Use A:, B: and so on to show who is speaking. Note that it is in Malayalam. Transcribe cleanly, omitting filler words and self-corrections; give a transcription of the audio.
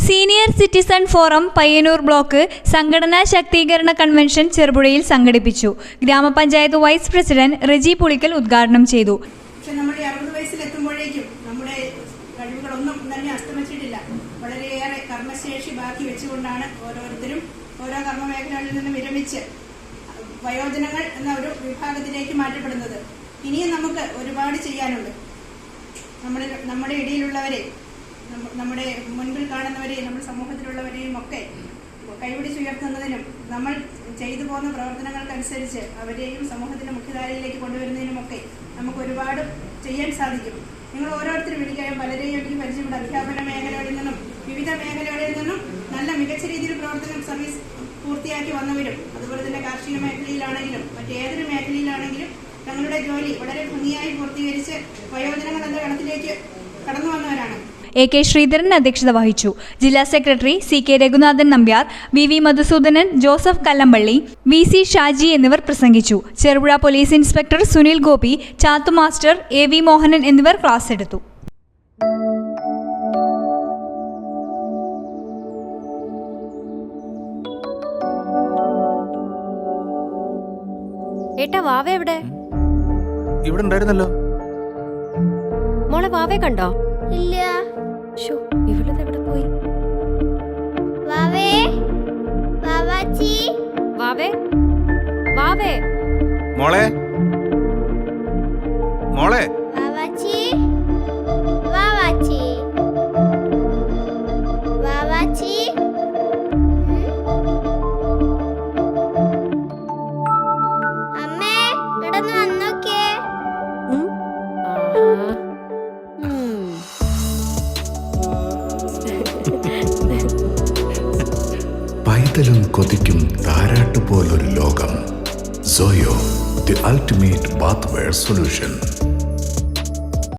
A: Senior citizen forum Payyanur block സംഘടനാ ശാക്തീകരണ കൺവെൻഷൻ ചെറുപുഴയിൽ സംഘടിപ്പിച്ചു. ഗ്രാമപഞ്ചായത്ത് വൈസ് പ്രസിഡന്റ് റെജി പുളിക്കൽ ഉദ്ഘാടനം ചെയ്തു.
B: നമ്മുടെ 60 വയസ്സിലെത്തുമ്പോഴേക്കും നമ്മുടെ കഴിവുകളൊന്നും തന്നെ അസ്തമിച്ചിട്ടില്ല. വളരെയേറെ കർമ്മശേഷി ബാക്കി വെച്ചുകൊണ്ടാണ് ഓരോരുത്തരും ഓരോ കർമ്മമേഖലകളിൽ നിന്നും വിരമിച്ച് വയോജനങ്ങൾ എന്ന ഒരു വിഭാഗത്തിലേക്ക് മാറ്റപ്പെടുന്നത്. ഇനിയും നമുക്ക് ഒരുപാട് ചെയ്യാനുണ്ട്. നമ്മുടെ ഇടയിലുള്ളവരെ, നമ്മുടെ മുൻപിൽ കാണുന്നവരെയും നമ്മുടെ സമൂഹത്തിലുള്ളവരെയും ഒക്കെ കൈപിടിച്ചുയർത്തുന്നതിനും നമ്മൾ ചെയ്തു പോകുന്ന പ്രവർത്തനങ്ങൾക്കനുസരിച്ച് അവരെയും സമൂഹത്തിന്റെ മുഖ്യധാരയിലേക്ക് കൊണ്ടുവരുന്നതിനുമൊക്കെ നമുക്ക് ഒരുപാട് ചെയ്യാൻ സാധിക്കും. നിങ്ങൾ ഓരോരുത്തരും എനിക്കറിയാം, പലരെയും എനിക്ക് പരിചയപ്പെട്ട അധ്യാപന മേഖലകളിൽ നിന്നും വിവിധ മേഖലകളിൽ നിന്നും നല്ല മികച്ച രീതിയിൽ പ്രവർത്തനം സർവീസ് പൂർത്തിയാക്കി വന്നവരും, അതുപോലെ തന്നെ കാർഷിക മേഖലയിലാണെങ്കിലും മറ്റേതൊരു മേഖലയിലാണെങ്കിലും തങ്ങളുടെ ജോലി വളരെ ഭംഗിയായി പൂർത്തീകരിച്ച് വയോജനങ്ങൾ എന്ന ഗണത്തിലേക്ക് കടന്നു വന്നവരാണ്.
A: AK ശ്രീധരൻ അധ്യക്ഷത വഹിച്ചു. ജില്ലാ secretary CK Raghunathan Nambiar, VV Madhusoodanan, Joseph Kallampally, VC Shaji എന്നിവർ പ്രസംഗിച്ചു. Cherupuzha police inspector Sunil Gopi, Chathu master, AV Mohanan എന്നിവർ ക്ലാസ് എടുത്തു.
C: ഏട്ടാ, വാവ എവിടെ?
D: ഇവിടെ ഉണ്ടായിരുന്നല്ലോ.
C: മോളെ വാവെ കണ്ടോ?
E: ഇല്ല.
C: ഇവളത് എവിടെ പോയി?
E: വാവേ, വാവാച്ചി,
C: വാവേ, വാവേ,
D: മോളെ, മോളെ,
E: വാവാച്ചി, വാവാച്ചി, വാവാച്ചി. അമ്മേ, ഇടന്ന് വന്നോക്കേ.
F: പൈതലും കൊതിക്കും താരാട്ടുപോലൊരു ലോകം. Soyo, the ultimate bathware solution.